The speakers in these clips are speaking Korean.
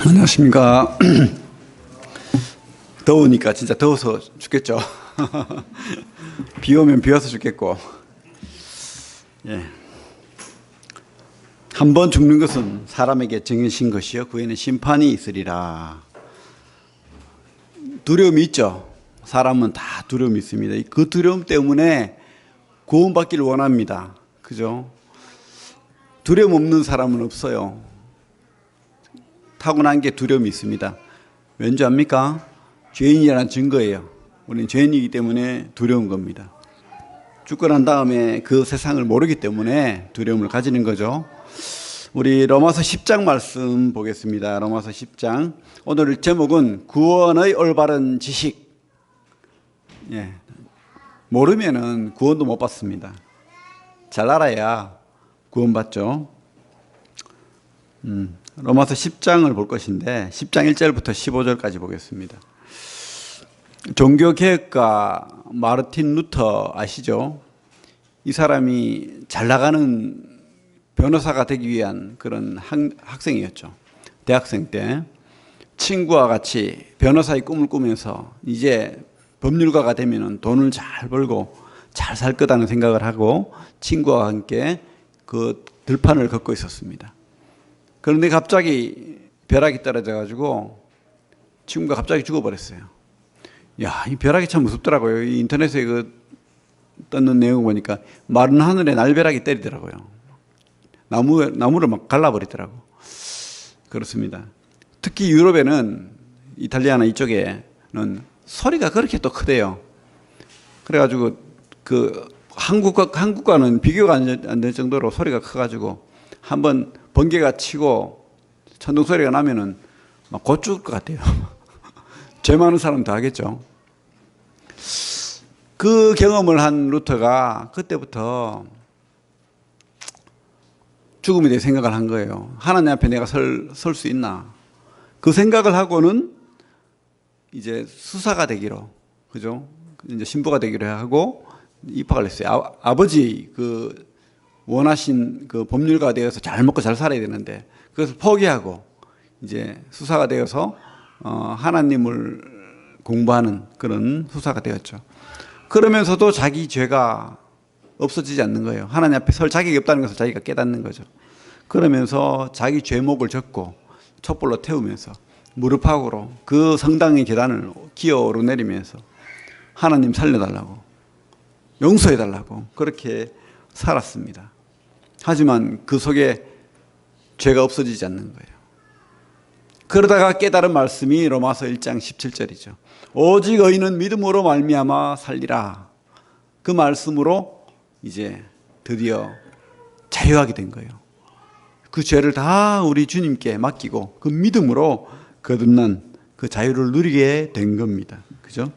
안녕하십니까. 더우니까 진짜 더워서 죽겠죠. 비 오면 비 와서 죽겠고. 예. 한 번 죽는 것은 사람에게 정해진 것이요 그 후에는 심판이 있으리라. 두려움이 있죠. 사람은 다 두려움이 있습니다. 그 두려움 때문에 구원받기를 원합니다. 그죠? 두려움 없는 사람은 없어요. 타고난 게 두려움이 있습니다. 왠지 압니까? 죄인이라는 증거예요. 우리는 죄인이기 때문에 두려운 겁니다. 죽고 난 다음에 그 세상을 모르기 때문에 두려움을 가지는 거죠. 우리 로마서 10장 말씀 보겠습니다. 로마서 10장. 오늘 제목은 구원의 올바른 지식. 예. 모르면은 구원도 못 받습니다. 잘 알아야 구원받죠. 로마서 10장을 볼 것인데 10장 1절부터 15절까지 보겠습니다. 종교개혁가 마르틴 루터 아시죠? 이 사람이 잘 나가는 변호사가 되기 위한 그런 학생이었죠. 대학생 때 친구와 같이 변호사의 꿈을 꾸면서 이제 법률가가 되면 돈을 잘 벌고 잘 살 거다는 생각을 하고 친구와 함께 그 들판을 걷고 있었습니다. 그런데 갑자기 벼락이 떨어져가지고 친구가 갑자기 죽어버렸어요. 야, 이 벼락이 참 무섭더라고요. 이 인터넷에 떴는 내용 보니까 마른 하늘에 날벼락이 때리더라고요. 나무를 막 갈라버리더라고. 그렇습니다. 특히 유럽에는 이탈리아나 이쪽에는 소리가 그렇게 또 크대요. 그래가지고 그 한국과는 비교가 안 될 정도로 소리가 커가지고 한번 번개가 치고 천둥 소리가 나면은 막 곧 죽을 것 같아요. 죄 많은 사람 다 하겠죠. 그 경험을 한 루터가 그때부터 죽음에 대해 생각을 한 거예요. 하나님 앞에 내가 설 수 있나? 그 생각을 하고는 이제 수사가 되기로, 그죠? 이제 신부가 되기로 하고 입학을 했어요. 아버지 그 원하신 그 법률가가 되어서 잘 먹고 잘 살아야 되는데 그것을 포기하고 이제 수사가 되어서 하나님을 공부하는 그런 수사가 되었죠. 그러면서도 자기 죄가 없어지지 않는 거예요. 하나님 앞에 설 자격이 없다는 것을 자기가 깨닫는 거죠. 그러면서 자기 죄목을 적고 촛불로 태우면서 무릎팍으로 그 성당의 계단을 기어 오르내리면서 하나님 살려달라고 용서해달라고 그렇게 살았습니다. 하지만 그 속에 죄가 없어지지 않는 거예요. 그러다가 깨달은 말씀이 로마서 1장 17절이죠. 오직 의인은 믿음으로 말미암아 살리라. 그 말씀으로 이제 드디어 자유하게 된 거예요. 그 죄를 다 우리 주님께 맡기고 그 믿음으로 거듭난 그 자유를 누리게 된 겁니다. 그죠?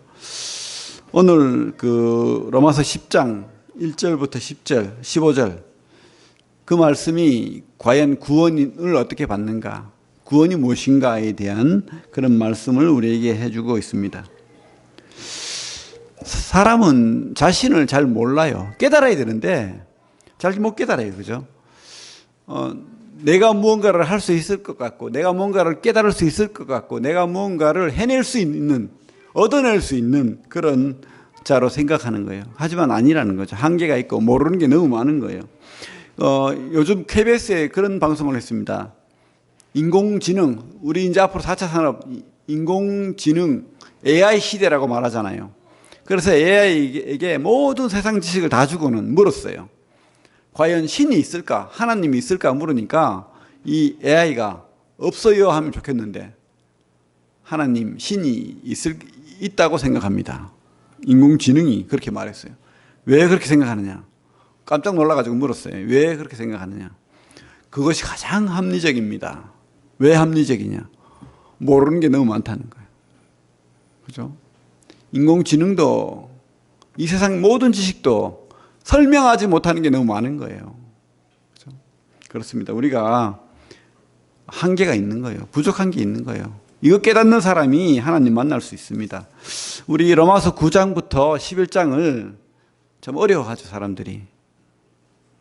오늘 그 로마서 10장 1절부터 10절, 15절 그 말씀이 과연 구원을 어떻게 받는가, 구원이 무엇인가에 대한 그런 말씀을 우리에게 해주고 있습니다. 사람은 자신을 잘 몰라요. 깨달아야 되는데 잘 못 깨달아요. 그죠? 내가 무언가를 할 수 있을 것 같고 내가 뭔가를 깨달을 수 있을 것 같고 내가 무언가를 해낼 수 있는, 얻어낼 수 있는 그런 자로 생각하는 거예요. 하지만 아니라는 거죠. 한계가 있고 모르는 게 너무 많은 거예요. 요즘 KBS에 그런 방송을 했습니다. 인공지능, 우리 이제 앞으로 4차 산업 인공지능 AI 시대라고 말하잖아요. 그래서 AI에게 모든 세상 지식을 다 주고는 물었어요. 과연 신이 있을까? 하나님이 있을까? 물으니까 이 AI가 없어요 하면 좋겠는데 하나님, 신이 있다고 생각합니다. 인공지능이 그렇게 말했어요. 왜 그렇게 생각하느냐? 깜짝 놀라가지고 물었어요. 왜 그렇게 생각하느냐? 그것이 가장 합리적입니다. 왜 합리적이냐? 모르는 게 너무 많다는 거예요. 그죠? 인공지능도 이 세상 모든 지식도 설명하지 못하는 게 너무 많은 거예요. 그죠? 그렇습니다. 우리가 한계가 있는 거예요. 부족한 게 있는 거예요. 이거 깨닫는 사람이 하나님 만날 수 있습니다. 우리 로마서 9장부터 11장을 참 어려워하죠, 사람들이.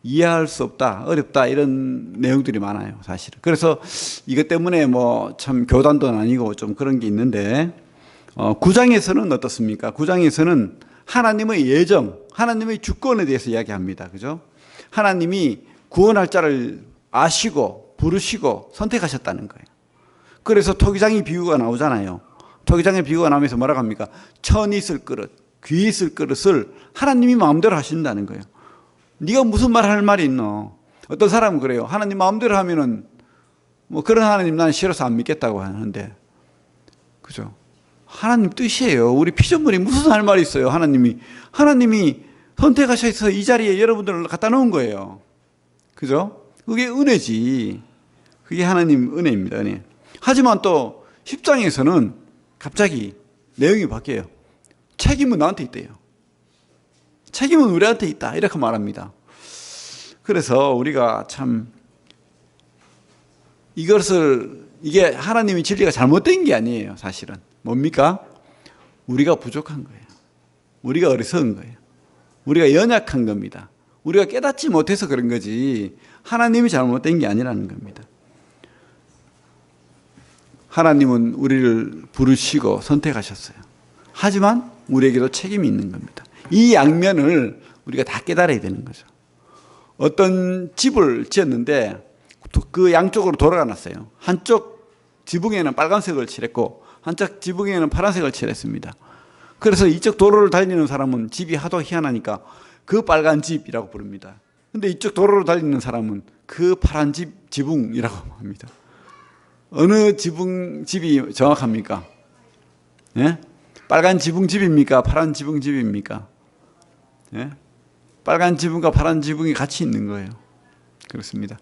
이해할 수 없다, 어렵다 이런 내용들이 많아요, 사실은. 그래서 이것 때문에 뭐 참 교단도 아니고 좀 그런 게 있는데 9장에서는 어떻습니까? 9장에서는 하나님의 예정, 하나님의 주권에 대해서 이야기합니다. 그죠? 하나님이 구원할 자를 아시고 부르시고 선택하셨다는 거예요. 그래서 토기장의 비유가 나오잖아요. 토기장의 비유가 나오면서 뭐라고 합니까? 천이 있을 그릇, 귀 있을 그릇을 하나님이 마음대로 하신다는 거예요. 네가 무슨 말 할 말이 있노? 어떤 사람은 그래요. 하나님 마음대로 하면은 뭐 그런 하나님 나는 싫어서 안 믿겠다고 하는데, 그죠? 하나님 뜻이에요. 우리 피조물이 무슨 할 말이 있어요? 하나님이 선택하셔서 이 자리에 여러분들을 갖다 놓은 거예요. 그죠? 그게 은혜지. 그게 하나님 은혜입니다. 은혜. 하지만 또 10장에서는 갑자기 내용이 바뀌어요. 책임은 나한테 있대요. 책임은 우리한테 있다. 이렇게 말합니다. 그래서 우리가 참 이게 하나님의 진리가 잘못된 게 아니에요. 사실은. 뭡니까? 우리가 부족한 거예요. 우리가 어리석은 거예요. 우리가 연약한 겁니다. 우리가 깨닫지 못해서 그런 거지 하나님이 잘못된 게 아니라는 겁니다. 하나님은 우리를 부르시고 선택하셨어요. 하지만 우리에게도 책임이 있는 겁니다. 이 양면을 우리가 다 깨달아야 되는 거죠. 어떤 집을 지었는데 그 양쪽으로 도로가 났어요. 한쪽 지붕에는 빨간색을 칠했고 한쪽 지붕에는 파란색을 칠했습니다. 그래서 이쪽 도로를 달리는 사람은 집이 하도 희한하니까 그 빨간 집이라고 부릅니다. 근데 이쪽 도로로 달리는 사람은 그 파란 지붕이라고 합니다. 어느 집이 정확합니까? 예? 빨간 지붕집입니까? 파란 지붕집입니까? 예? 빨간 지붕과 파란 지붕이 같이 있는 거예요. 그렇습니다.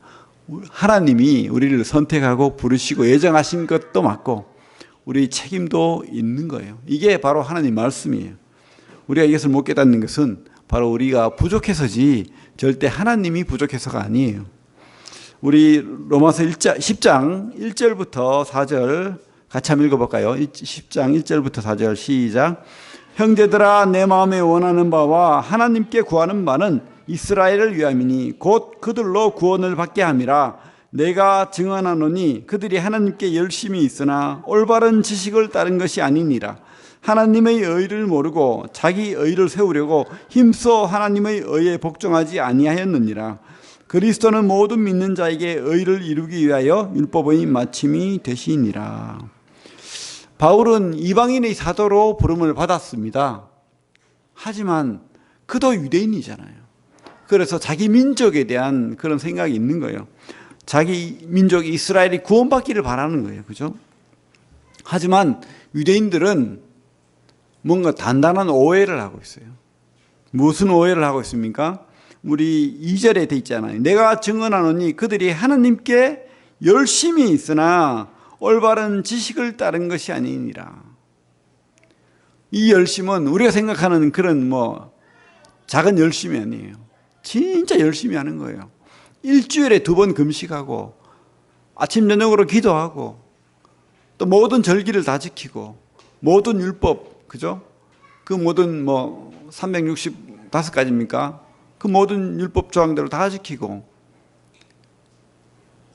하나님이 우리를 선택하고 부르시고 예정하신 것도 맞고 우리 책임도 있는 거예요. 이게 바로 하나님 말씀이에요. 우리가 이것을 못 깨닫는 것은 바로 우리가 부족해서지 절대 하나님이 부족해서가 아니에요. 우리 로마서 10장 1절부터 4절 같이 한번 읽어볼까요? 10장 1절부터 4절 시작. 형제들아 내 마음에 원하는 바와 하나님께 구하는 바는 이스라엘을 위함이니 곧 그들로 구원을 받게 함이라. 내가 증언하노니 그들이 하나님께 열심히 있으나 올바른 지식을 따른 것이 아니니라. 하나님의 의를 모르고 자기 의를 세우려고 힘써 하나님의 의에 복종하지 아니하였느니라. 그리스도는 모든 믿는 자에게 의를 이루기 위하여 율법의 마침이 되시니라. 바울은 이방인의 사도로 부름을 받았습니다. 하지만 그도 유대인이잖아요. 그래서 자기 민족에 대한 그런 생각이 있는 거예요. 자기 민족 이스라엘이 구원받기를 바라는 거예요. 그죠? 하지만 유대인들은 뭔가 단단한 오해를 하고 있어요. 무슨 오해를 하고 있습니까? 우리 2절에 돼 있잖아요. 내가 증언하노니 그들이 하나님께 열심히 있으나 올바른 지식을 따른 것이 아니니라. 이 열심은 우리가 생각하는 그런 작은 열심이 아니에요. 진짜 열심히 하는 거예요. 일주일에 2번 금식하고 아침 저녁으로 기도하고 또 모든 절기를 다 지키고 모든 율법, 그죠? 그 모든 365가지입니까? 그 모든 율법 조항대로 다 지키고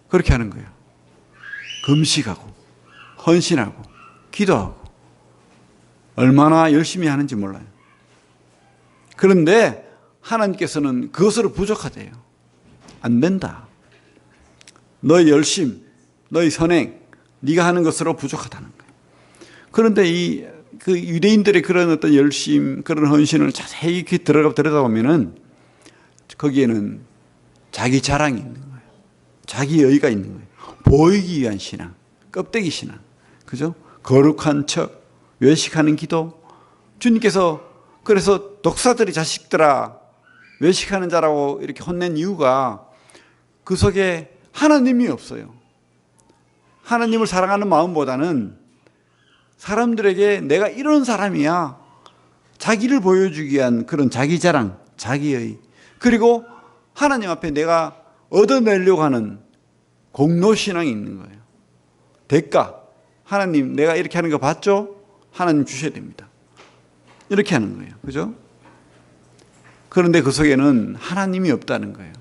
그렇게 하는 거예요. 금식하고 헌신하고 기도하고 얼마나 열심히 하는지 몰라요. 그런데 하나님께서는 그것으로 부족하대요. 안 된다. 너의 열심, 너의 선행, 네가 하는 것으로 부족하다는 거예요. 그런데 그 유대인들의 그런 어떤 열심, 그런 헌신을 자세히 들여다보면은 거기에는 자기 자랑이 있는 거예요. 자기 의의가 있는 거예요. 보이기 위한 신앙, 껍데기 신앙, 그죠? 거룩한 척, 외식하는 기도. 주님께서 그래서 독사들이 자식들아 외식하는 자라고 이렇게 혼낸 이유가 그 속에 하나님이 없어요. 하나님을 사랑하는 마음보다는 사람들에게 내가 이런 사람이야, 자기를 보여주기 위한 그런 자기 자랑, 자기의, 그리고 하나님 앞에 내가 얻어내려고 하는 공로신앙이 있는 거예요. 대가, 하나님 내가 이렇게 하는 거 봤죠? 하나님 주셔야 됩니다. 이렇게 하는 거예요. 그죠? 그런데 그 속에는 하나님이 없다는 거예요.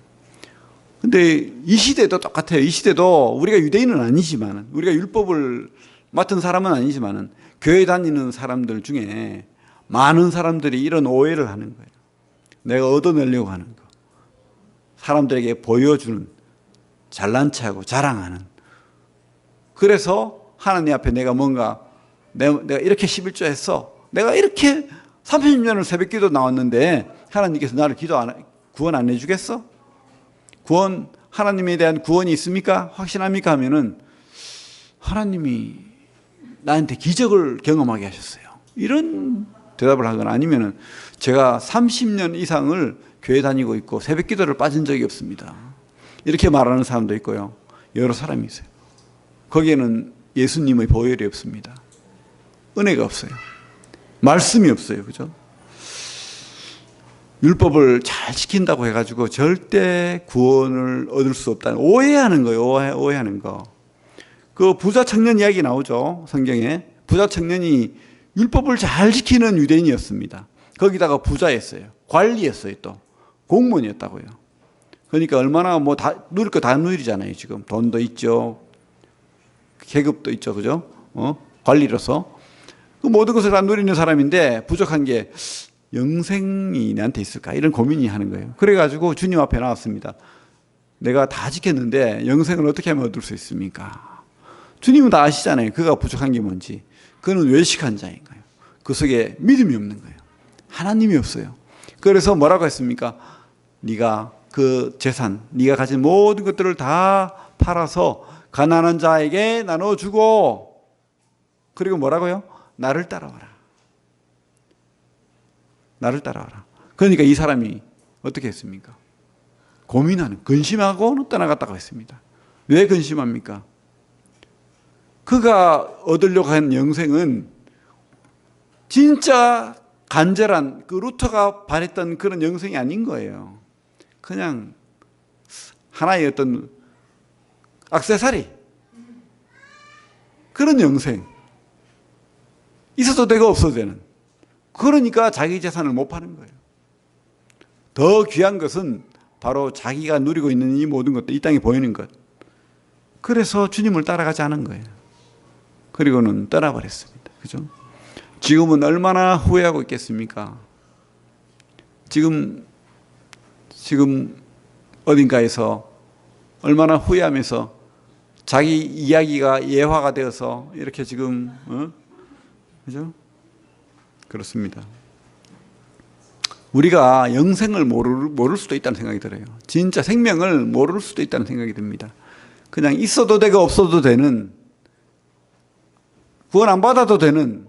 근데 이 시대도 똑같아요. 이 시대도 우리가 유대인은 아니지만, 우리가 율법을 맡은 사람은 아니지만 교회 다니는 사람들 중에 많은 사람들이 이런 오해를 하는 거예요. 내가 얻어내려고 하는 거, 사람들에게 보여주는, 잘난 체하고 자랑하는. 그래서 하나님 앞에 내가 뭔가 내가 이렇게 11조 했어, 내가 이렇게 30년을 새벽기도 나왔는데 하나님께서 나를 구원 안 해주겠어? 구원, 하나님에 대한 구원이 있습니까? 확신합니까? 하면은 하나님이 나한테 기적을 경험하게 하셨어요, 이런 대답을 하거나, 아니면은 제가 30년 이상을 교회 다니고 있고 새벽 기도를 빠진 적이 없습니다, 이렇게 말하는 사람도 있고요. 여러 사람이 있어요. 거기에는 예수님의 보혈이 없습니다. 은혜가 없어요. 말씀이 없어요. 그죠? 율법을 잘 지킨다고 해가지고 절대 구원을 얻을 수 없다는, 오해하는 거예요. 오해하는 거. 그 부자 청년 이야기 나오죠, 성경에. 부자 청년이 율법을 잘 지키는 유대인이었습니다. 거기다가 부자였어요. 관리였어요. 또 공무원이었다고요. 그러니까 얼마나 뭐 다 누릴 거 다 누리잖아요. 지금 돈도 있죠, 계급도 있죠, 그죠? 관리로서 그 모든 것을 다 누리는 사람인데 부족한 게 영생이 내한테 있을까, 이런 고민이 하는 거예요. 그래가지고 주님 앞에 나왔습니다. 내가 다 지켰는데 영생을 어떻게 하면 얻을 수 있습니까? 주님은 다 아시잖아요. 그가 부족한 게 뭔지. 그는 외식한 자인 거예요. 그 속에 믿음이 없는 거예요. 하나님이 없어요. 그래서 뭐라고 했습니까? 네가 그 재산, 네가 가진 모든 것들을 다 팔아서 가난한 자에게 나눠주고, 그리고 뭐라고요? 나를 따라와라. 나를 따라와라. 그러니까 이 사람이 어떻게 했습니까? 고민하는, 근심하고 떠나갔다고 했습니다. 왜 근심합니까? 그가 얻으려고 한 영생은 진짜 간절한 그 루터가 바랬던 그런 영생이 아닌 거예요. 그냥 하나의 어떤 액세서리, 그런 영생, 있어도 되고 없어도 되는. 그러니까 자기 재산을 못 파는 거예요. 더 귀한 것은 바로 자기가 누리고 있는 이 모든 것들, 이 땅에 보이는 것. 그래서 주님을 따라가지 않은 거예요. 그리고는 떠나버렸습니다. 그죠? 지금은 얼마나 후회하고 있겠습니까? 지금 어딘가에서 얼마나 후회하면서 자기 이야기가 예화가 되어서 이렇게 지금, 그죠? 그렇습니다. 우리가 영생을 모를 수도 있다는 생각이 들어요. 진짜 생명을 모를 수도 있다는 생각이 듭니다. 그냥 있어도 되고 없어도 되는, 구원 안 받아도 되는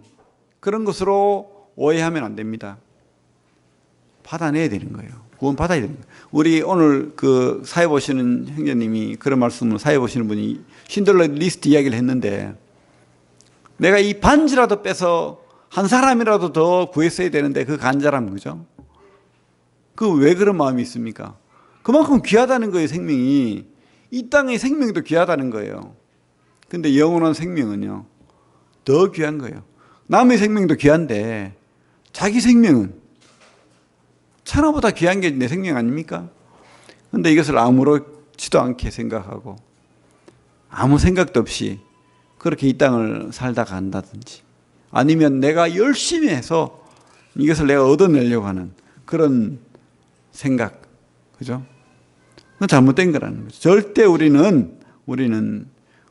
그런 것으로 오해하면 안 됩니다. 받아내야 되는 거예요. 구원 받아야 되는 거예요. 우리 오늘 그 사회 보시는 형제님이 그런 말씀을, 사회 보시는 분이 신들러 리스트 이야기를 했는데, 내가 이 반지라도 빼서 한 사람이라도 더 구했어야 되는데 그 간절함, 그죠? 그 왜 그런 마음이 있습니까? 그만큼 귀하다는 거예요, 생명이. 이 땅의 생명도 귀하다는 거예요. 근데 영원한 생명은요, 더 귀한 거예요. 남의 생명도 귀한데 자기 생명은 천하보다 귀한 게 내 생명 아닙니까? 근데 이것을 아무렇지도 않게 생각하고 아무 생각도 없이 그렇게 이 땅을 살다 간다든지, 아니면 내가 열심히 해서 이것을 내가 얻어내려고 하는 그런 생각, 그죠? 그건 잘못된 거라는 거죠. 절대 우리는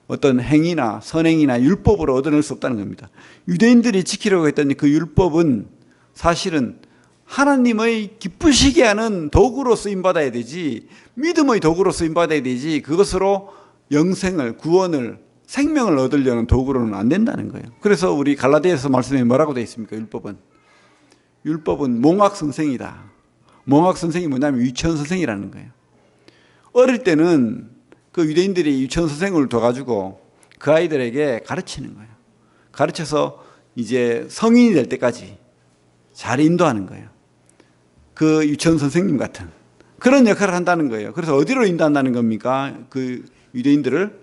어떤 행위나 선행이나 율법으로 얻어낼 수 없다는 겁니다. 유대인들이 지키려고 했던 그 율법은 사실은 하나님의 기쁘시게 하는 도구로 쓰임받아야 되지, 믿음의 도구로 쓰임받아야 되지, 그것으로 영생을, 구원을, 생명을 얻으려는 도구로는 안 된다는 거예요. 그래서 우리 갈라디아서 말씀에 뭐라고 되어 있습니까? 율법은 몽학 선생이다. 몽학 선생이 뭐냐면 유치원 선생이라는 거예요. 어릴 때는 그 유대인들이 유치원 선생을 둬가지고 그 아이들에게 가르치는 거예요. 가르쳐서 이제 성인이 될 때까지 잘 인도하는 거예요. 그 유치원 선생님 같은 그런 역할을 한다는 거예요. 그래서 어디로 인도한다는 겁니까? 그 유대인들을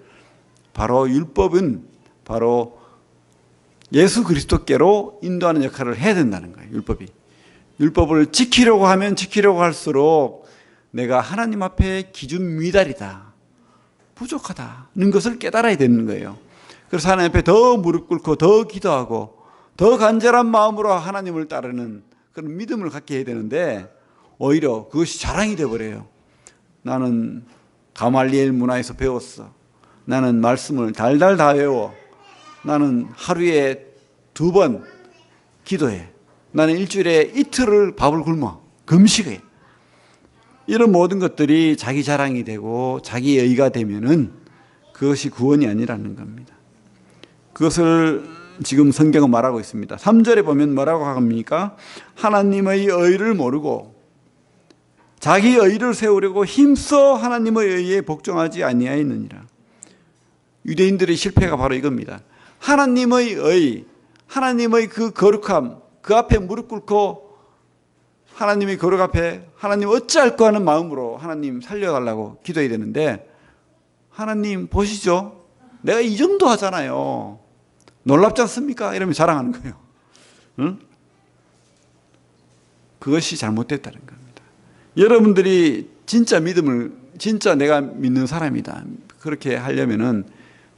바로 율법은 바로 예수 그리스도께로 인도하는 역할을 해야 된다는 거예요. 율법을 지키려고 하면 지키려고 할수록 내가 하나님 앞에 기준 미달이다, 부족하다는 것을 깨달아야 되는 거예요. 그래서 하나님 앞에 더 무릎 꿇고 더 기도하고 더 간절한 마음으로 하나님을 따르는 그런 믿음을 갖게 해야 되는데, 오히려 그것이 자랑이 되어버려요. 나는 가말리엘 문화에서 배웠어. 나는 말씀을 달달 다 외워. 나는 하루에 2번 기도해. 나는 일주일에 이틀을 밥을 굶어. 금식해. 이런 모든 것들이 자기 자랑이 되고 자기 의가 되면은 그것이 구원이 아니라는 겁니다. 그것을 지금 성경은 말하고 있습니다. 3절에 보면 뭐라고 합니까? 하나님의 의를 모르고 자기 의를 세우려고 힘써 하나님의 의에 복종하지 아니하였느니라. 유대인들의 실패가 바로 이겁니다. 하나님의 의, 하나님의 그 거룩함, 그 앞에 무릎 꿇고 하나님의 거룩 앞에 하나님 어찌할까 하는 마음으로 하나님 살려달라고 기도해야 되는데, 하나님 보시죠, 내가 이 정도 하잖아요, 놀랍지 않습니까? 이러면 자랑하는 거예요. 응? 그것이 잘못됐다는 겁니다. 여러분들이 진짜 믿음을, 진짜 내가 믿는 사람이다, 그렇게 하려면은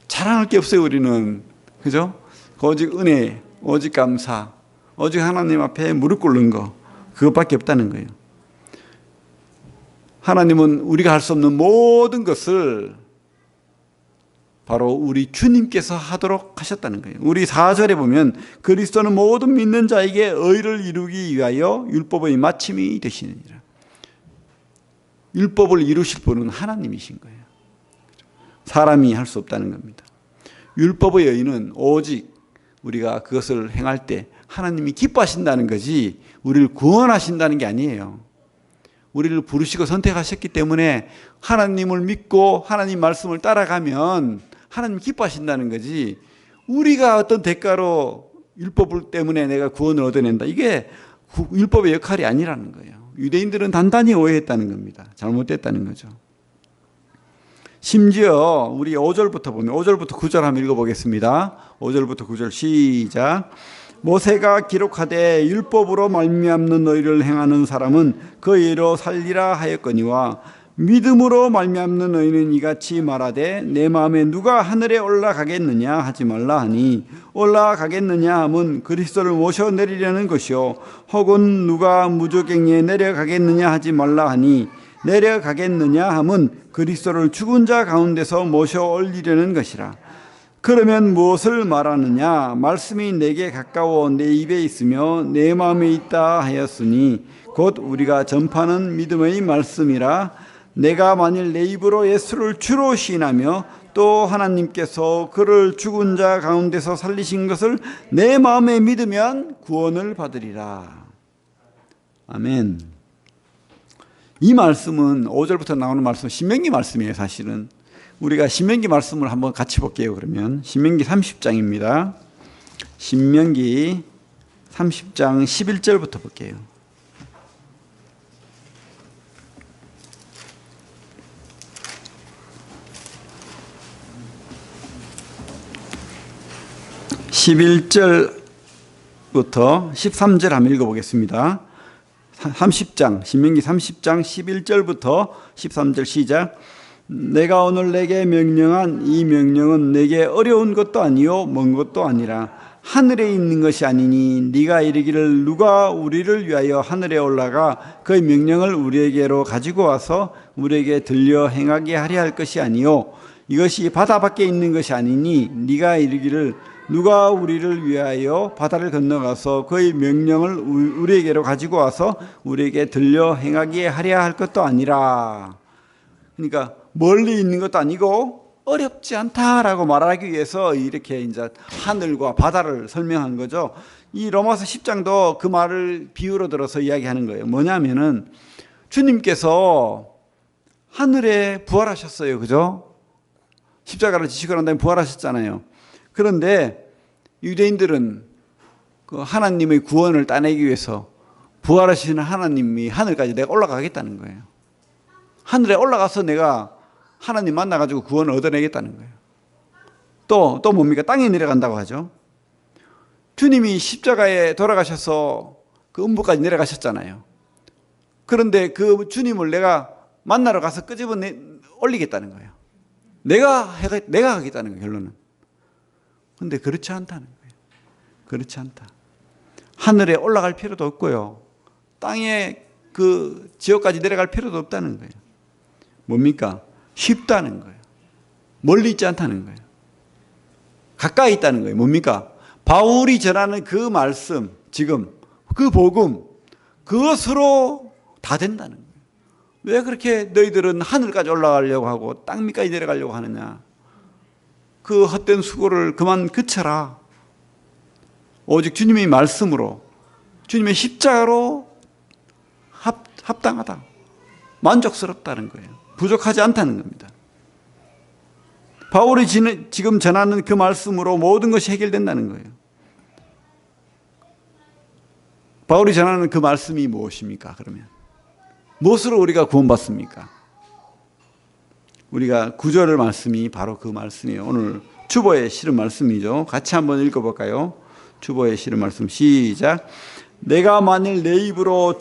자랑할 게 없어요. 우리는, 그죠? 오직 은혜, 오직 감사, 오직 하나님 앞에 무릎 꿇는 거, 그것밖에 없다는 거예요. 하나님은 우리가 할 수 없는 모든 것을 바로 우리 주님께서 하도록 하셨다는 거예요. 우리 4절에 보면 그리스도는 모든 믿는 자에게 의를 이루기 위하여 율법의 마침이 되시느니라. 율법을 이루실 분은 하나님이신 거예요. 사람이 할 수 없다는 겁니다. 율법의 의는 오직 우리가 그것을 행할 때 하나님이 기뻐하신다는 거지 우리를 구원하신다는 게 아니에요. 우리를 부르시고 선택하셨기 때문에 하나님을 믿고 하나님 말씀을 따라가면 하나님 기뻐하신다는 거지, 우리가 어떤 대가로 율법 때문에 내가 구원을 얻어낸다, 이게 율법의 역할이 아니라는 거예요. 유대인들은 단단히 오해했다는 겁니다. 잘못됐다는 거죠. 심지어 우리 5절부터 보면 5절부터 9절 한번 읽어보겠습니다. 5절부터 9절 시작. 모세가 기록하되 율법으로 말미암는 의를 행하는 사람은 그 의로 살리라 하였거니와 믿음으로 말미암는 의는 이같이 말하되 내 마음에 누가 하늘에 올라가겠느냐 하지 말라 하니, 올라가겠느냐 함은 그리스도를 모셔 내리려는 것이요, 혹은 누가 무저갱에 내려가겠느냐 하지 말라 하니 내려가겠느냐 함은 그리스도를 죽은 자 가운데서 모셔 올리려는 것이라. 그러면 무엇을 말하느냐? 말씀이 내게 가까워 내 입에 있으며 내 마음에 있다 하였으니 곧 우리가 전파하는 믿음의 말씀이라. 내가 만일 내 입으로 예수를 주로 시인하며 또 하나님께서 그를 죽은 자 가운데서 살리신 것을 내 마음에 믿으면 구원을 받으리라. 아멘. 이 말씀은 5절부터 나오는 말씀은 신명기 말씀이에요. 사실은 우리가 신명기 말씀을 한번 같이 볼게요. 그러면 신명기 30장입니다. 신명기 30장 11절부터 볼게요. (11절부터) 13절 한번 읽어보겠습니다. 30장 신명기 30장 11절부터 13절 시작. 내가 오늘 내게 명령한 이 명령은 내게 어려운 것도 아니요 먼 것도 아니라 하늘에 있는 것이 아니니 네가 이르기를 누가 우리를 위하여 하늘에 올라가 그의 명령을 우리에게로 가지고 와서 우리에게 들려 행하게 하려 할 것이 아니요 이것이 바다 밖에 있는 것이 아니니 네가 이르기를 누가 우리를 위하여 바다를 건너가서 그의 명령을 우리에게로 가지고 와서 우리에게 들려 행하게 하려 할 것도 아니라. 그러니까 멀리 있는 것도 아니고 어렵지 않다라고 말하기 위해서 이렇게 이제 하늘과 바다를 설명한 거죠. 이 로마서 10장도 그 말을 비유로 들어서 이야기하는 거예요. 뭐냐면은 주님께서 하늘에 부활하셨어요. 그죠? 십자가를 지시고 난 다음에 부활하셨잖아요. 그런데 유대인들은 그 하나님의 구원을 따내기 위해서 부활하시는 하나님이 하늘까지 내가 올라가겠다는 거예요. 하늘에 올라가서 내가 하나님 만나가지고 구원을 얻어내겠다는 거예요. 또 뭡니까? 땅에 내려간다고 하죠. 주님이 십자가에 돌아가셔서 그 음부까지 내려가셨잖아요. 그런데 그 주님을 내가 만나러 가서 끄집어내 올리겠다는 거예요. 내가 하겠다는 거예요, 결론은. 근데 그렇지 않다는 거예요. 그렇지 않다. 하늘에 올라갈 필요도 없고요. 땅에 그 지옥까지 내려갈 필요도 없다는 거예요. 뭡니까? 쉽다는 거예요. 멀리 있지 않다는 거예요. 가까이 있다는 거예요. 뭡니까? 바울이 전하는 그 말씀, 지금 그 복음, 그것으로 다 된다는 거예요. 왜 그렇게 너희들은 하늘까지 올라가려고 하고 땅 밑까지 내려가려고 하느냐? 그 헛된 수고를 그만 그쳐라. 오직 주님의 말씀으로, 주님의 십자가로 합당하다. 만족스럽다는 거예요. 부족하지 않다는 겁니다. 바울이 지금 전하는 그 말씀으로 모든 것이 해결된다는 거예요. 바울이 전하는 그 말씀이 무엇입니까? 그러면 무엇으로 우리가 구원받습니까? 우리가 9절 말씀이 바로 그 말씀이에요. 오늘 주보에 실은 말씀이죠. 같이 한번 읽어볼까요? 주보에 실은 말씀 시작. 내가 만일 내 입으로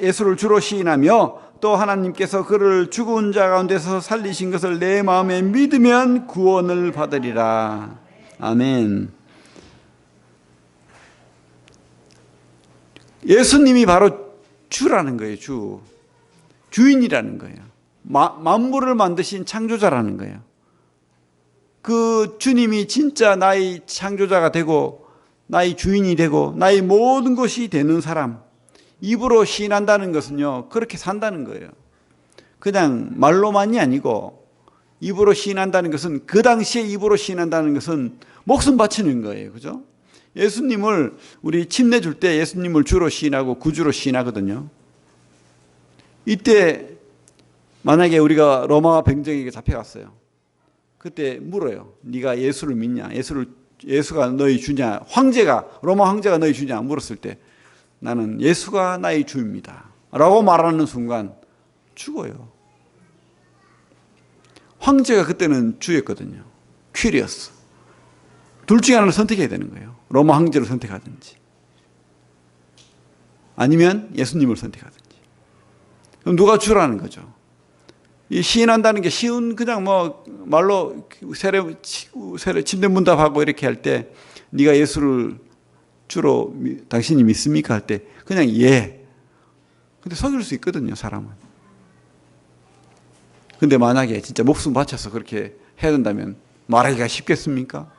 예수를 주로 시인하며 또 하나님께서 그를 죽은 자 가운데서 살리신 것을 내 마음에 믿으면 구원을 받으리라. 아멘. 예수님이 바로 주라는 거예요. 주인이라는 거예요. 만물을 만드신 창조자라는 거예요. 그 주님이 진짜 나의 창조자가 되고 나의 주인이 되고 나의 모든 것이 되는 사람, 입으로 시인한다는 것은요, 그렇게 산다는 거예요. 그냥 말로만이 아니고 입으로 시인한다는 것은, 그 당시에 입으로 시인한다는 것은 목숨 바치는 거예요. 그죠? 예수님을 우리 침 내줄 때 예수님을 주로 시인하고 구주로 시인하거든요. 이때 만약에 우리가 로마 병정에게 잡혀갔어요. 그때 물어요. 네가 예수를 믿냐? 예수가 너희 주냐? 로마 황제가 너희 주냐? 물었을 때 나는 예수가 나의 주입니다 라고 말하는 순간 죽어요. 황제가 그때는 주였거든요. 퀴리어스. 둘 중에 하나를 선택해야 되는 거예요. 로마 황제를 선택하든지 아니면 예수님을 선택하든지. 그럼 누가 주라는 거죠? 이 시인한다는 게 쉬운, 그냥 뭐 말로 침대문답하고 이렇게 할 때 네가 예수를 주로 당신이 믿습니까? 할 때 그냥 예. 근데 속일 수 있거든요, 사람은. 근데 만약에 진짜 목숨 바쳐서 그렇게 해야 된다면 말하기가 쉽겠습니까?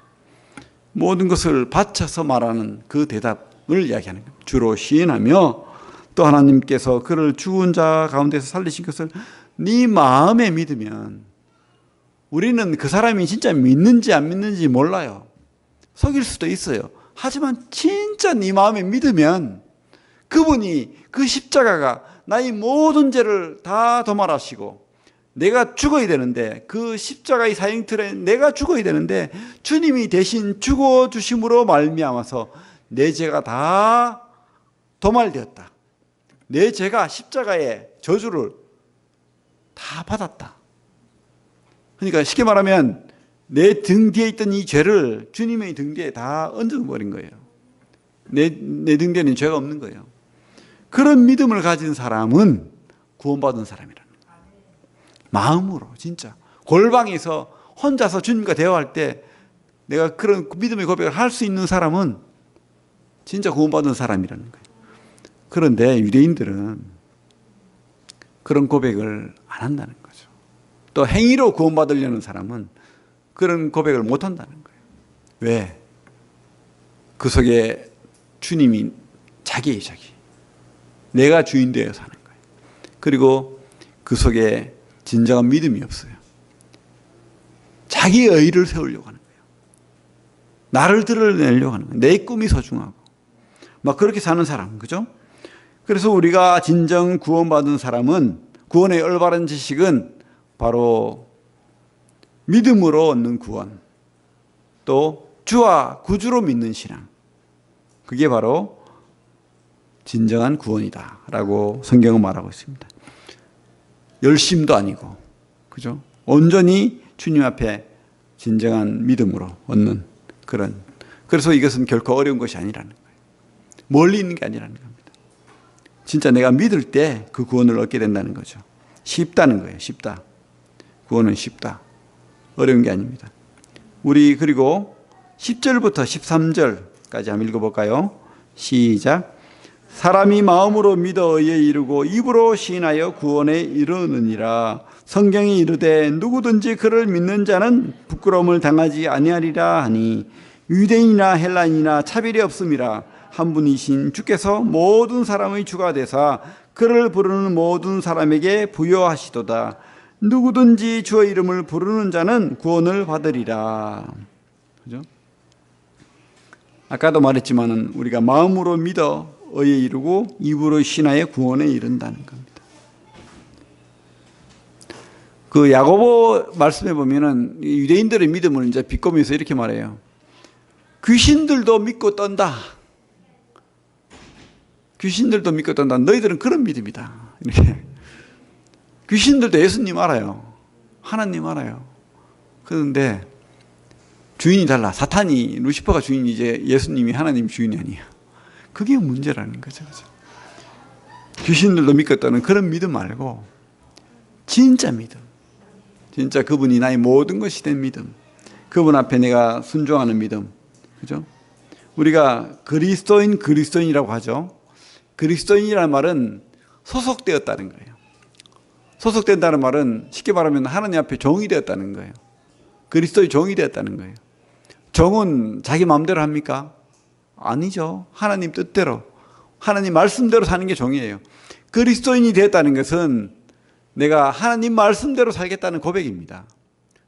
모든 것을 바쳐서 말하는 그 대답을 이야기하는 거예요. 주로 시인하며 또 하나님께서 그를 죽은 자 가운데서 살리신 것을 네 마음에 믿으면, 우리는 그 사람이 진짜 믿는지 안 믿는지 몰라요. 속일 수도 있어요. 하지만 진짜 네 마음에 믿으면 그분이 그 십자가가 나의 모든 죄를 다 도말하시고 내가 죽어야 되는데, 그 십자가의 사형틀에 내가 죽어야 되는데 주님이 대신 죽어주심으로 말미암아서 내 죄가 다 도말되었다. 내 죄가 십자가의 저주를 다 받았다. 그러니까 쉽게 말하면 내 등 뒤에 있던 이 죄를 주님의 등 뒤에 다 얹어버린 거예요. 내 등 뒤에는 죄가 없는 거예요. 그런 믿음을 가진 사람은 구원받은 사람이라는 거예요. 마음으로 진짜 골방에서 혼자서 주님과 대화할 때 내가 그런 믿음의 고백을 할 수 있는 사람은 진짜 구원받은 사람이라는 거예요. 그런데 유대인들은 그런 고백을 안 한다는 거죠. 또 행위로 구원받으려는 사람은 그런 고백을 못 한다는 거예요. 왜? 그 속에 주님이 자기. 내가 주인 되어 사는 거예요. 그리고 그 속에 진정한 믿음이 없어요. 자기 의의를 세우려고 하는 거예요. 나를 드러내려고 하는 거예요. 내 꿈이 소중하고. 막 그렇게 사는 사람, 그죠? 그래서 우리가 진정 구원받은 사람은, 구원의 올바른 지식은 바로 믿음으로 얻는 구원, 또 주와 구주로 믿는 신앙, 그게 바로 진정한 구원이다라고 성경은 말하고 있습니다. 열심도 아니고, 그죠? 온전히 주님 앞에 진정한 믿음으로 얻는 그런. 그래서 이것은 결코 어려운 것이 아니라는 거예요. 멀리 있는 게 아니라는 겁니다. 진짜 내가 믿을 때 그 구원을 얻게 된다는 거죠. 쉽다는 거예요. 쉽다. 구원은 쉽다. 어려운 게 아닙니다. 우리 그리고 10절부터 13절까지 한번 읽어볼까요? 시작. 사람이 마음으로 믿어 의에 이르고 입으로 시인하여 구원에 이르느니라. 성경이 이르되 누구든지 그를 믿는 자는 부끄러움을 당하지 아니하리라 하니 유대인이나 헬라인이나 차별이 없음이라. 한 분이신 주께서 모든 사람의 주가 되사 그를 부르는 모든 사람에게 부여하시도다. 누구든지 주의 이름을 부르는 자는 구원을 받으리라. 그죠? 아까도 말했지만은 우리가 마음으로 믿어 의에 이르고 입으로 신하여 구원에 이른다는 겁니다. 그 야고보 말씀해 보면은 유대인들의 믿음을 이제 비꼬면서 이렇게 말해요. 귀신들도 믿고 떤다. 귀신들도 믿고 떤다. 너희들은 그런 믿음이다. 이렇게. 귀신들도 예수님 알아요. 하나님 알아요. 그런데 주인이 달라. 사탄이, 루시퍼가 주인이지 예수님이 하나님 주인이 아니야. 그게 문제라는 거죠. 그죠? 귀신들도 믿겠다는 그런 믿음 말고 진짜 믿음. 진짜 그분이 나의 모든 것이 된 믿음. 그분 앞에 내가 순종하는 믿음. 그죠? 우리가 그리스도인이라고 하죠. 그리스도인이라는 말은 소속되었다는 거예요. 소속된다는 말은 쉽게 말하면 하나님 앞에 종이 되었다는 거예요. 그리스도의 종이 되었다는 거예요. 종은 자기 마음대로 합니까? 아니죠. 하나님 뜻대로, 하나님 말씀대로 사는 게 종이에요. 그리스도인이 되었다는 것은 내가 하나님 말씀대로 살겠다는 고백입니다.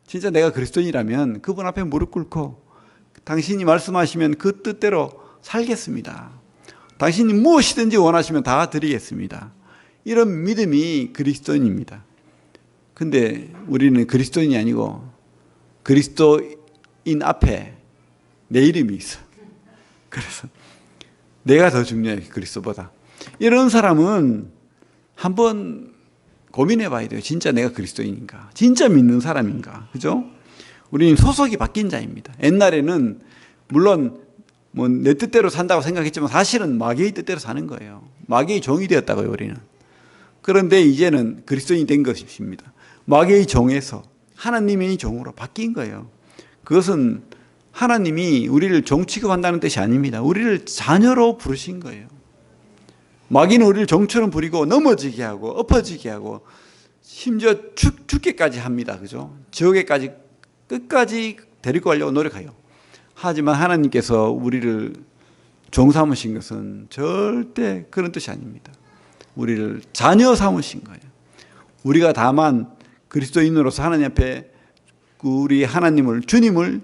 진짜 내가 그리스도인이라면 그분 앞에 무릎 꿇고 당신이 말씀하시면 그 뜻대로 살겠습니다. 당신이 무엇이든지 원하시면 다 드리겠습니다. 이런 믿음이 그리스도인입니다. 근데 우리는 그리스도인이 아니고 그리스도인 앞에 내 이름이 있어. 그래서 내가 더 중요해, 그리스도보다. 이런 사람은 한번 고민해 봐야 돼요. 진짜 내가 그리스도인인가? 진짜 믿는 사람인가? 그죠? 우리는 소속이 바뀐 자입니다. 옛날에는 물론 뭐 내 뜻대로 산다고 생각했지만 사실은 마귀의 뜻대로 사는 거예요. 마귀의 종이 되었다고요, 우리는. 그런데 이제는 그리스도인이 된 것입니다. 마귀의 종에서 하나님의 종으로 바뀐 거예요. 그것은 하나님이 우리를 종 취급한다는 뜻이 아닙니다. 우리를 자녀로 부르신 거예요. 마귀는 우리를 종처럼 부리고 넘어지게 하고 엎어지게 하고 심지어 죽게까지 합니다. 그죠? 지옥에까지 끝까지 데리고 가려고 노력해요. 하지만 하나님께서 우리를 종 삼으신 것은 절대 그런 뜻이 아닙니다. 우리를 자녀 삼으신 거예요. 우리가 다만 그리스도인으로서 하나님 앞에 우리 하나님을, 주님을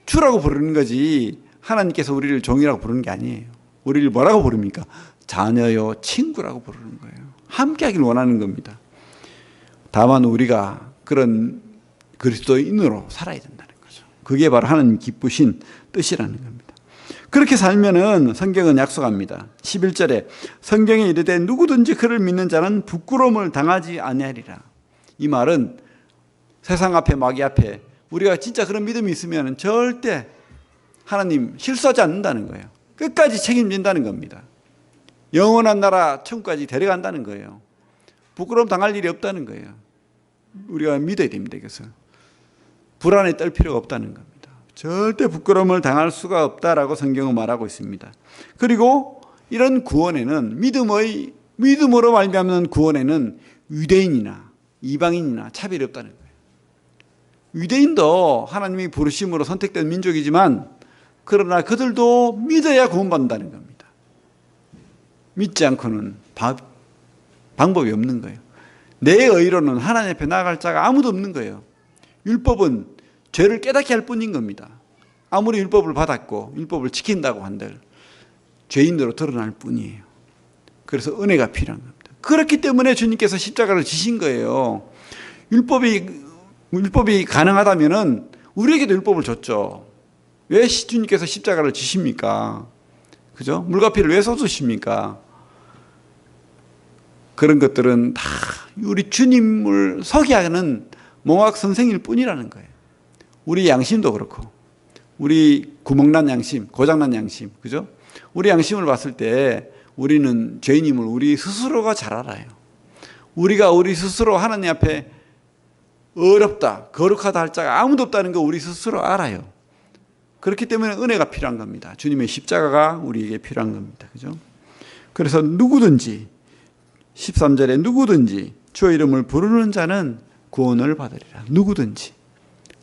주라고 부르는 거지 하나님께서 우리를 종이라고 부르는 게 아니에요. 우리를 뭐라고 부릅니까? 자녀요, 친구라고 부르는 거예요. 함께 하길 원하는 겁니다. 다만 우리가 그런 그리스도인으로 살아야 된다는 거죠. 그게 바로 하나님 기쁘신 뜻이라는 겁니다. 그렇게 살면은 성경은 약속합니다. 11절에 성경에 이르되 누구든지 그를 믿는 자는 부끄러움을 당하지 아니하리라. 이 말은 세상 앞에 마귀 앞에 우리가 진짜 그런 믿음이 있으면 절대 하나님 실수하지 않는다는 거예요. 끝까지 책임진다는 겁니다. 영원한 나라 천국까지 데려간다는 거예요. 부끄러움 당할 일이 없다는 거예요. 우리가 믿어야 됩니다. 이것을. 불안에 떨 필요가 없다는 겁니다. 절대 부끄러움을 당할 수가 없다라고 성경은 말하고 있습니다. 그리고 이런 구원에는 믿음으로 말미암는 구원에는 유대인이나 이방인이나 차별이 없다는 거예요. 유대인도 하나님이 부르심으로 선택된 민족이지만 그러나 그들도 믿어야 구원받는다는 겁니다. 믿지 않고는 방법이 없는 거예요. 내 의로는 하나님 앞에 나아갈 자가 아무도 없는 거예요. 율법은 죄를 깨닫게 할 뿐인 겁니다. 아무리 율법을 받았고 율법을 지킨다고 한들 죄인으로 드러날 뿐이에요. 그래서 은혜가 필요한 겁니다. 그렇기 때문에 주님께서 십자가를 지신 거예요. 율법이 가능하다면은 우리에게도 율법을 줬죠. 왜 주님께서 십자가를 지십니까? 그죠? 물과 피를 왜 쏟으십니까? 그런 것들은 다 우리 주님을 서게 하는 몽학 선생일 뿐이라는 거예요. 우리 양심도 그렇고, 우리 구멍난 양심, 고장난 양심, 그죠? 우리 양심을 봤을 때 우리는 죄인임을 우리 스스로가 잘 알아요. 우리가 우리 스스로 하나님 앞에 어렵다, 거룩하다 할 자가 아무도 없다는 거 우리 스스로 알아요. 그렇기 때문에 은혜가 필요한 겁니다. 주님의 십자가가 우리에게 필요한 겁니다. 그죠? 그래서 누구든지 13절에 누구든지 주의 이름을 부르는 자는 구원을 받으리라. 누구든지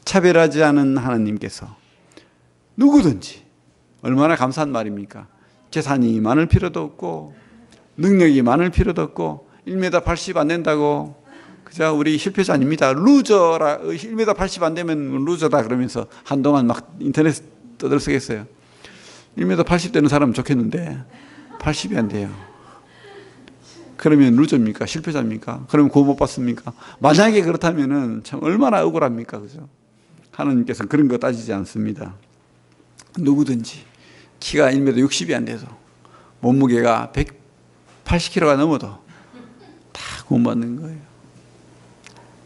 차별하지 않은 하나님께서 누구든지 얼마나 감사한 말입니까? 재산이 많을 필요도 없고 능력이 많을 필요도 없고 1m 80 안 된다고 그죠? 우리 실패자 아닙니다. 루저라 1m 80 안 되면 루저다 그러면서 한동안 막 인터넷 떠들썩했어요. 1m 80 되는 사람은 좋겠는데 80이 안 돼요. 그러면 루저입니까? 실패자입니까? 그러면 구원 못 받습니까? 만약에 그렇다면은 참 얼마나 억울합니까? 그죠? 하나님께서는 그런 거 따지지 않습니다. 누구든지 키가 1m 60이 안 돼도 몸무게가 180kg가 넘어도 다 구원받는 거예요.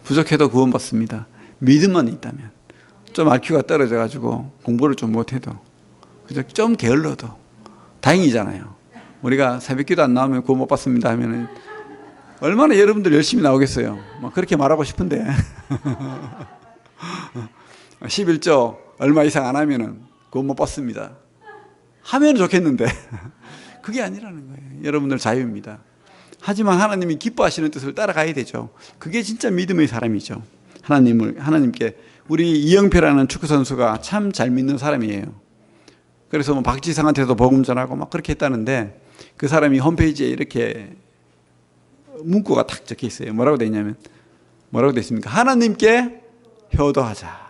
부족해도 구원받습니다. 믿음만 있다면. 좀 IQ가 떨어져가지고 공부를 좀 못해도 그죠? 좀 게을러도 다행이잖아요. 우리가 새벽기도 안 나오면 구원 못 받습니다 하면은 얼마나 여러분들 열심히 나오겠어요. 막 그렇게 말하고 싶은데 11조 얼마 이상 안 하면은 구원 못 받습니다 하면 좋겠는데 그게 아니라는 거예요. 여러분들 자유입니다. 하지만 하나님이 기뻐하시는 뜻을 따라가야 되죠. 그게 진짜 믿음의 사람이죠. 하나님께 우리 이영표라는 축구 선수가 참 잘 믿는 사람이에요. 그래서 뭐 박지성한테도 복음 전하고 막 그렇게 했다는데 그 사람이 홈페이지에 이렇게 문구가 딱 적혀 있어요. 뭐라고 돼 있냐면 뭐라고 돼 있습니까? 하나님께 효도하자.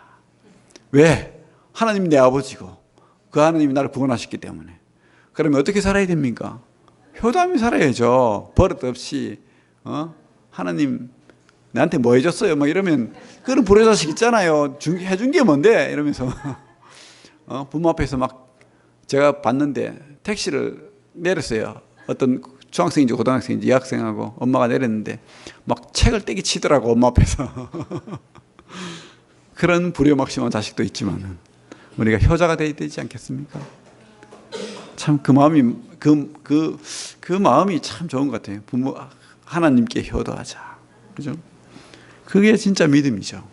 왜? 하나님이 내 아버지고 그 하나님이 나를 구원하셨기 때문에. 그러면 어떻게 살아야 됩니까? 효도하며 살아야죠. 버릇 없이 하나님 나한테 뭐 해줬어요? 막 이러면 그런 불효자식 있잖아요. 해준 게 뭔데? 이러면서 부모 앞에서 막 제가 봤는데 택시를 내렸어요. 어떤 중학생인지 고등학생인지 여학생하고 엄마가 내렸는데 막 책을 떼기 치더라고 엄마 앞에서. 그런 불효막심한 자식도 있지만 우리가 효자가 돼야 되지 않겠습니까? 참 그 마음이 그 마음이 참 좋은 것 같아요. 부모 하나님께 효도하자. 그죠? 그게 진짜 믿음이죠.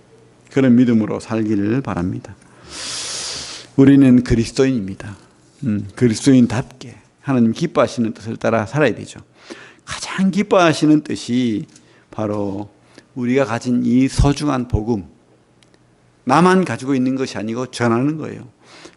그런 믿음으로 살기를 바랍니다. 우리는 그리스도인입니다. 그리스도인답게 하나님 기뻐하시는 뜻을 따라 살아야 되죠. 가장 기뻐하시는 뜻이 바로 우리가 가진 이 소중한 복음, 나만 가지고 있는 것이 아니고 전하는 거예요.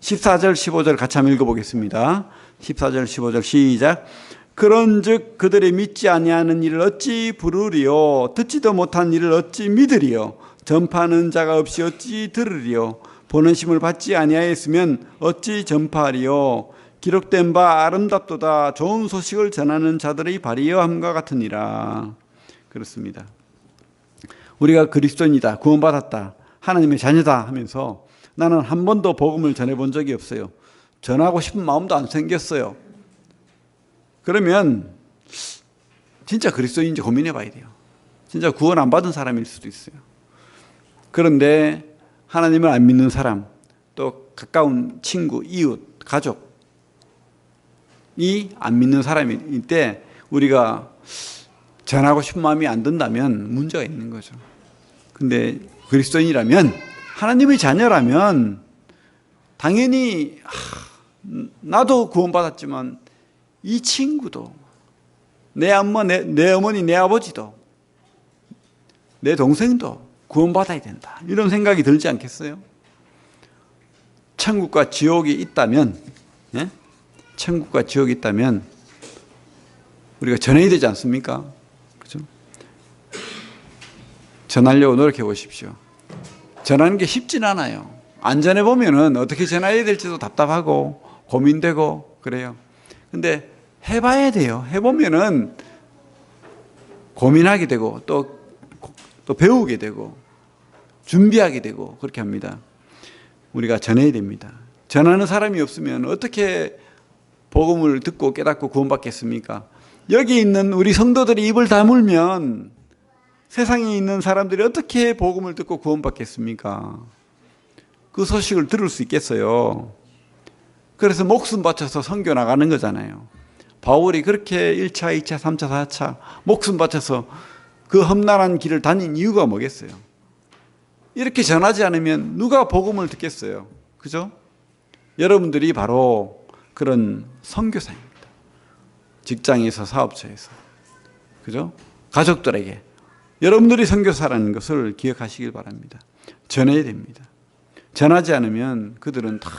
14절 15절 같이 한번 읽어보겠습니다. 14절 15절 시작. 그런즉 그들의 믿지 아니하는 일을 어찌 부르리요? 듣지도 못한 일을 어찌 믿으리요? 전파하는 자가 없이 어찌 들으리요? 보는 심을 받지 아니하였으면 어찌 전파하리요? 기록된 바 아름답도다. 좋은 소식을 전하는 자들의 발이여함과 같으니라. 그렇습니다. 우리가 그리스도인이다, 구원받았다, 하나님의 자녀다 하면서 나는 한 번도 복음을 전해본 적이 없어요. 전하고 싶은 마음도 안 생겼어요. 그러면 진짜 그리스도인인지 고민해 봐야 돼요. 진짜 구원 안 받은 사람일 수도 있어요. 그런데 하나님을 안 믿는 사람, 또 가까운 친구, 이웃, 가족이 안 믿는 사람일 때 우리가 전하고 싶은 마음이 안 든다면 문제가 있는 거죠. 근데 그리스도인이라면, 하나님의 자녀라면 당연히 나도 구원받았지만 이 친구도, 내 엄마, 내 어머니, 내 아버지도, 내 동생도 구원받아야 된다, 이런 생각이 들지 않겠어요? 천국과 지옥이 있다면, 예? 천국과 지옥이 있다면 우리가 전해야 되지 않습니까? 그죠? 전하려고 노력해 보십시오. 전하는 게 쉽진 않아요. 안 전해보면은 어떻게 전해야 될지도 답답하고 고민되고 그래요. 근데 해봐야 돼요. 해보면은 고민하게 되고 또 배우게 되고 준비하게 되고 그렇게 합니다. 우리가 전해야 됩니다. 전하는 사람이 없으면 어떻게 복음을 듣고 깨닫고 구원받겠습니까? 여기 있는 우리 성도들이 입을 다물면 세상에 있는 사람들이 어떻게 복음을 듣고 구원받겠습니까? 그 소식을 들을 수 있겠어요. 그래서 목숨 바쳐서 선교 나가는 거잖아요. 바울이 그렇게 1차, 2차, 3차, 4차 목숨 바쳐서 그 험난한 길을 다닌 이유가 뭐겠어요? 이렇게 전하지 않으면 누가 복음을 듣겠어요? 그죠? 여러분들이 바로 그런 선교사입니다. 직장에서, 사업처에서. 그죠? 가족들에게. 여러분들이 선교사라는 것을 기억하시길 바랍니다. 전해야 됩니다. 전하지 않으면 그들은 다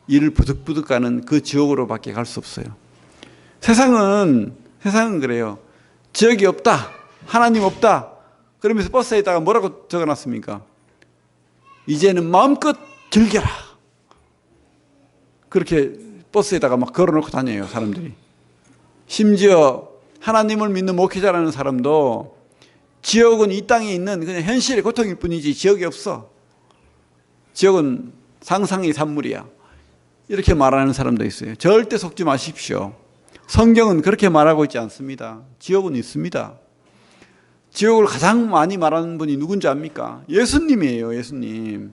이를 부득부득 가는 그 지옥으로 밖에 갈 수 없어요. 세상은 그래요. 지역이 없다. 하나님 없다. 그러면서 버스에다가 뭐라고 적어놨습니까? 이제는 마음껏 즐겨라. 그렇게 버스에다가 막 걸어놓고 다녀요, 사람들이. 심지어 하나님을 믿는 목회자라는 사람도 지옥은 이 땅에 있는 그냥 현실의 고통일 뿐이지 지옥이 없어. 지옥은 상상의 산물이야. 이렇게 말하는 사람도 있어요. 절대 속지 마십시오. 성경은 그렇게 말하고 있지 않습니다. 지옥은 있습니다. 지옥을 가장 많이 말하는 분이 누군지 압니까? 예수님이에요. 예수님.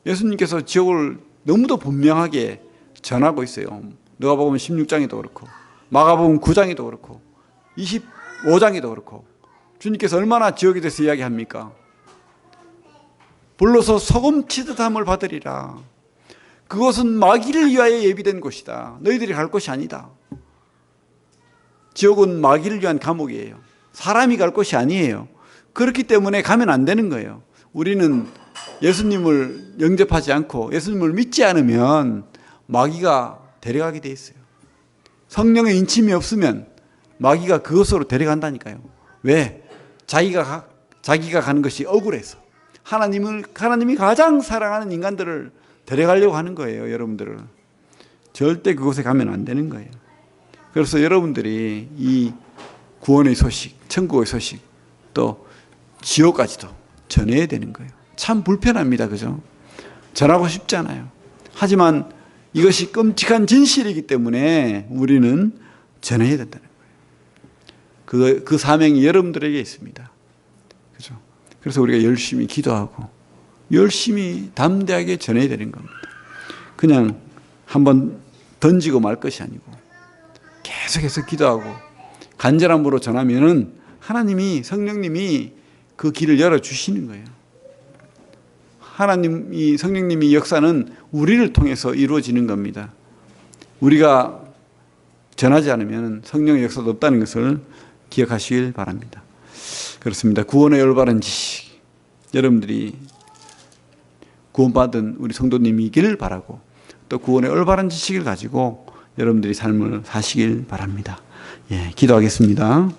예수님께서 지옥을 너무도 분명하게 전하고 있어요. 누가복음 16장에도 그렇고 마가복음 9장에도 그렇고 25장에도 그렇고 주님께서 얼마나 지옥에 대해서 이야기합니까? 불로서 소금 치듯함을 받으리라. 그것은 마귀를 위하여 예비된 곳이다. 너희들이 갈 곳이 아니다. 지옥은 마귀를 위한 감옥이에요. 사람이 갈 곳이 아니에요. 그렇기 때문에 가면 안 되는 거예요. 우리는 예수님을 영접하지 않고 예수님을 믿지 않으면 마귀가 데려가게 돼 있어요. 성령의 인침이 없으면 마귀가 그것으로 데려간다니까요. 왜? 자기가 가는 것이 억울해서. 하나님이 가장 사랑하는 인간들을 데려가려고 하는 거예요, 여러분들을. 절대 그곳에 가면 안 되는 거예요. 그래서 여러분들이 이 구원의 소식, 천국의 소식, 또 지옥까지도 전해야 되는 거예요. 참 불편합니다, 그죠? 전하고 싶잖아요. 하지만 이것이 끔찍한 진실이기 때문에 우리는 전해야 된다는 거예요. 그 사명이 여러분들에게 있습니다. 그죠? 그래서 우리가 열심히 기도하고 열심히 담대하게 전해야 되는 겁니다. 그냥 한번 던지고 말 것이 아니고 계속해서 기도하고 간절함으로 전하면은 하나님이, 성령님이 그 길을 열어주시는 거예요. 성령님이 역사는 우리를 통해서 이루어지는 겁니다. 우리가 전하지 않으면 성령의 역사도 없다는 것을 기억하시길 바랍니다. 그렇습니다. 구원의 올바른 지식, 여러분들이 구원받은 우리 성도님이길 바라고 또 구원의 올바른 지식을 가지고 여러분들이 삶을 사시길 바랍니다. 예, 기도하겠습니다.